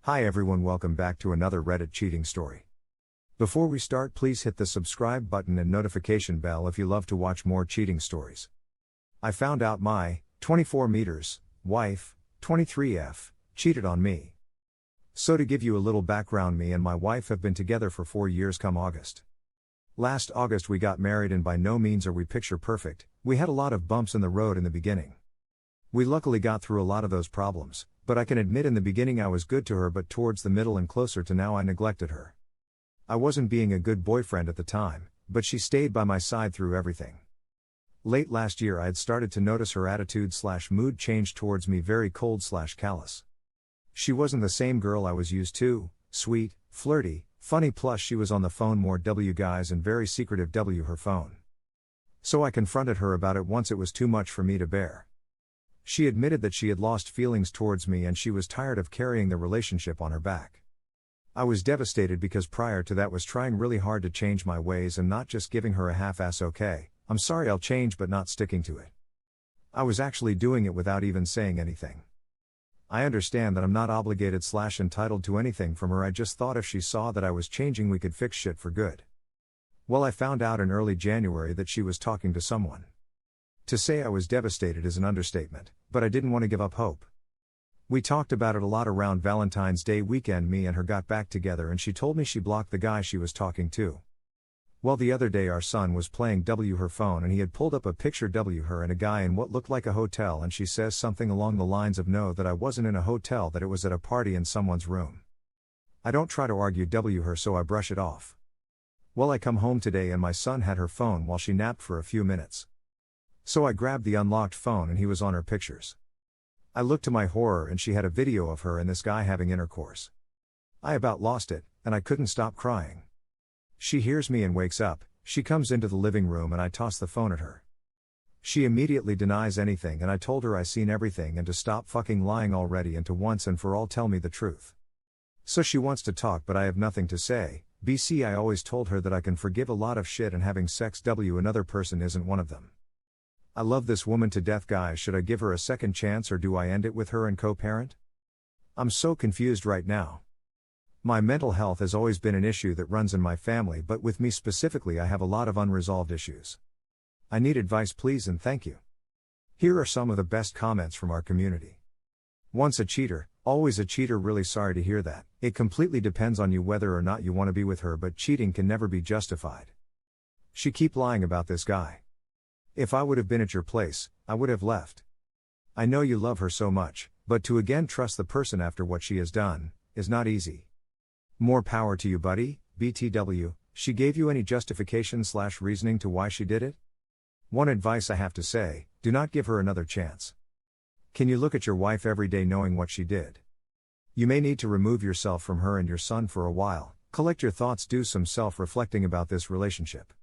Hi everyone, welcome back to another Reddit cheating story. Before we start, please hit the subscribe button and notification bell if you love to watch more cheating stories. I found out my 24 meters wife, 23F, cheated on me. So to give you a little background, me and my wife have been together for 4 years come August. Last August we got married, and by no means are we picture perfect. We had a lot of bumps in the road in the beginning. We luckily got through a lot of those problems, but I can admit in the beginning I was good to her, but towards the middle and closer to now I neglected her. I wasn't being a good boyfriend at the time, but she stayed by my side through everything. Late last year I had started to notice her attitude/mood change towards me, very cold/callous. She wasn't the same girl I was used to, sweet, flirty, funny, plus she was on the phone more guys and very secretive her phone. So I confronted her about it once. It was too much for me to bear. She admitted that she had lost feelings towards me and she was tired of carrying the relationship on her back. I was devastated because prior to that was trying really hard to change my ways and not just giving her a half-ass okay, I'm sorry I'll change, but not sticking to it. I was actually doing it without even saying anything. I understand that I'm not obligated/entitled to anything from her. I just thought if she saw that I was changing we could fix shit for good. Well, I found out in early January that she was talking to someone. To say I was devastated is an understatement, but I didn't want to give up hope. We talked about it a lot around Valentine's Day weekend. Me and her got back together and she told me she blocked the guy she was talking to. Well, the other day our son was playing her phone and he had pulled up a picture her and a guy in what looked like a hotel, and she says something along the lines of, no, that I wasn't in a hotel, that it was at a party in someone's room. I don't try to argue her, so I brush it off. Well, I come home today and my son had her phone while she napped for a few minutes. So I grabbed the unlocked phone and he was on her pictures. I looked to my horror and she had a video of her and this guy having intercourse. I about lost it, and I couldn't stop crying. She hears me and wakes up. She comes into the living room and I toss the phone at her. She immediately denies anything, and I told her I seen everything and to stop fucking lying already and to once and for all tell me the truth. So she wants to talk, but I have nothing to say. BC, I always told her that I can forgive a lot of shit and having sex another person isn't one of them. I love this woman to death, guys. Should I give her a second chance or do I end it with her and co-parent? I'm so confused right now. My mental health has always been an issue that runs in my family, but with me specifically I have a lot of unresolved issues. I need advice, please, and thank you. Here are some of the best comments from our community. Once a cheater, always a cheater. Really sorry to hear that. It completely depends on you whether or not you want to be with her, but cheating can never be justified. She keep lying about this guy. If I would have been at your place, I would have left. I know you love her so much, but to again trust the person after what she has done, is not easy. More power to you, buddy. BTW, she gave you any justification/reasoning to why she did it? One advice I have to say, do not give her another chance. Can you look at your wife every day knowing what she did? You may need to remove yourself from her and your son for a while, collect your thoughts, do some self-reflecting about this relationship.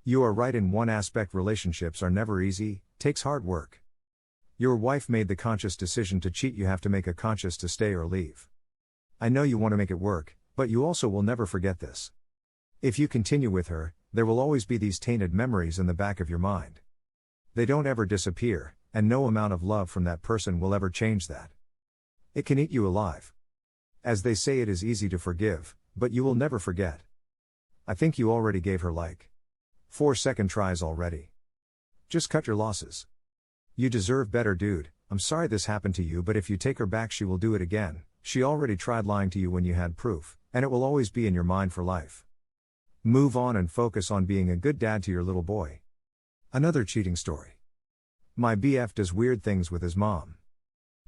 You are right in one aspect: relationships are never easy, takes hard work. Your wife made the conscious decision to cheat, you have to make a conscious to stay or leave. I know you want to make it work, but you also will never forget this. If you continue with her, there will always be these tainted memories in the back of your mind. They don't ever disappear, and no amount of love from that person will ever change that. It can eat you alive. As they say, it is easy to forgive, but you will never forget. I think you already gave her 4 second tries already. Just cut your losses. You deserve better, dude. I'm sorry this happened to you, but if you take her back she will do it again. She already tried lying to you when you had proof, and it will always be in your mind for life. Move on and focus on being a good dad to your little boy. Another cheating story. My BF does weird things with his mom.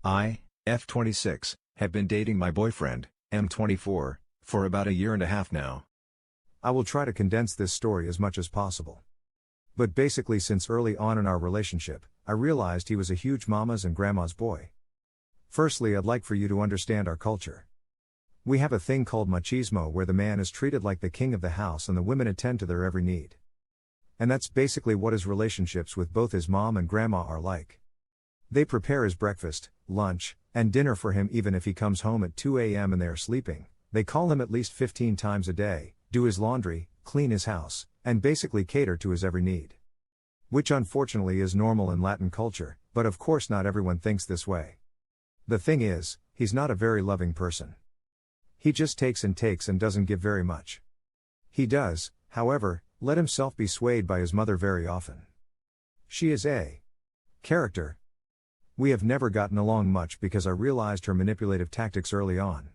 I, F26, have been dating my boyfriend, M24, for about a year and a half now. I will try to condense this story as much as possible. But basically, since early on in our relationship, I realized he was a huge mama's and grandma's boy. Firstly, I'd like for you to understand our culture. We have a thing called machismo, where the man is treated like the king of the house and the women attend to their every need. And that's basically what his relationships with both his mom and grandma are like. They prepare his breakfast, lunch, and dinner for him even if he comes home at 2 a.m. and they are sleeping. They call him at least 15 times a day, do his laundry, clean his house, and basically cater to his every need. Which unfortunately is normal in Latin culture, but of course not everyone thinks this way. The thing is, he's not a very loving person. He just takes and doesn't give very much. He does, however, let himself be swayed by his mother very often. She is a character. We have never gotten along much because I realized her manipulative tactics early on.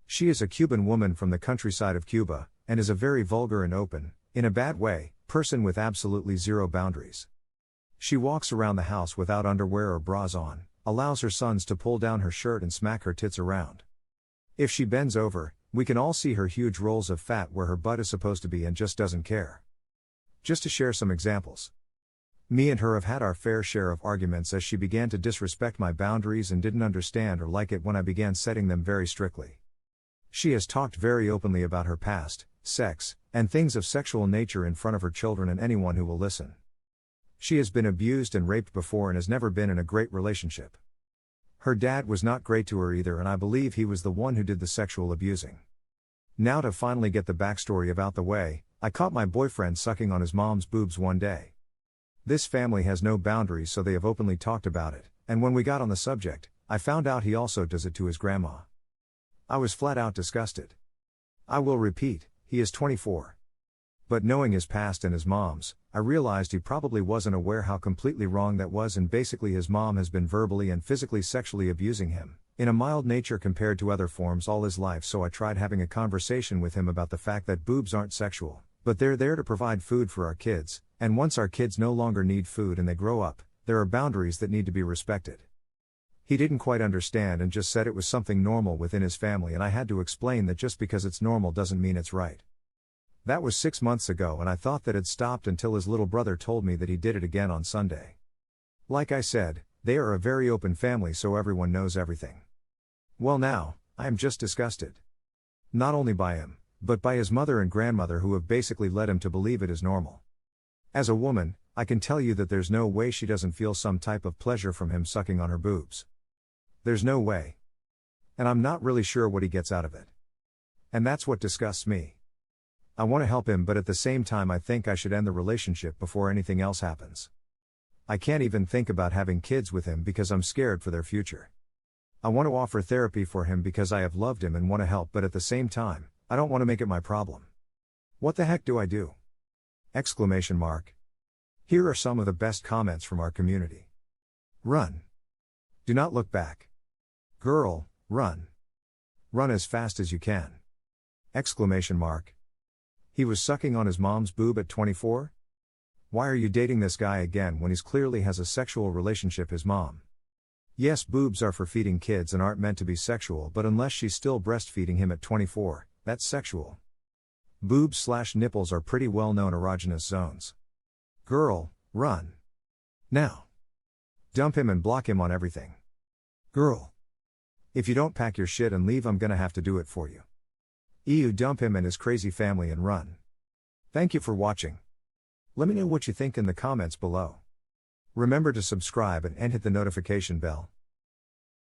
She is a Cuban woman from the countryside of Cuba, and is a very vulgar and open, in a bad way, person with absolutely zero boundaries. She walks around the house without underwear or bras on, allows her sons to pull down her shirt and smack her tits around. If she bends over, we can all see her huge rolls of fat where her butt is supposed to be and just doesn't care. Just to share some examples. Me and her have had our fair share of arguments as she began to disrespect my boundaries and didn't understand or like it when I began setting them very strictly. She has talked very openly about her past, sex, and things of sexual nature in front of her children and anyone who will listen. She has been abused and raped before and has never been in a great relationship. Her dad was not great to her either, and I believe he was the one who did the sexual abusing. Now to finally get the backstory out the way, I caught my boyfriend sucking on his mom's boobs one day. This family has no boundaries, so they have openly talked about it, and when we got on the subject, I found out he also does it to his grandma. I was flat out disgusted. I will repeat, he is 24. But knowing his past and his mom's, I realized he probably wasn't aware how completely wrong that was, and basically his mom has been verbally and physically sexually abusing him, in a mild nature compared to other forms all his life. So I tried having a conversation with him about the fact that boobs aren't sexual, but they're there to provide food for our kids, and once our kids no longer need food and they grow up, there are boundaries that need to be respected. He didn't quite understand and just said it was something normal within his family, and I had to explain that just because it's normal doesn't mean it's right. That was 6 months ago, and I thought that had stopped until his little brother told me that he did it again on Sunday. Like I said, they are a very open family, so everyone knows everything. Well, now, I am just disgusted. Not only by him, but by his mother and grandmother, who have basically led him to believe it is normal. As a woman, I can tell you that there's no way she doesn't feel some type of pleasure from him sucking on her boobs. There's no way. And I'm not really sure what he gets out of it. And that's what disgusts me. I want to help him, but at the same time I think I should end the relationship before anything else happens. I can't even think about having kids with him because I'm scared for their future. I want to offer therapy for him because I have loved him and want to help, but at the same time, I don't want to make it my problem. What the heck do I do? Exclamation mark. Here are some of the best comments from our community. Run. Do not look back. Girl, run. Run as fast as you can. Exclamation mark. He was sucking on his mom's boob at 24? Why are you dating this guy again when he's clearly has a sexual relationship his mom? Yes, boobs are for feeding kids and aren't meant to be sexual, but unless she's still breastfeeding him at 24, that's sexual. Boobs/nipples are pretty well known erogenous zones. Girl, run. Now. Dump him and block him on everything. Girl. If you don't pack your shit and leave, I'm gonna have to do it for you. EU, dump him and his crazy family and run. Thank you for watching. Let me know what you think in the comments below. Remember to subscribe and hit the notification bell.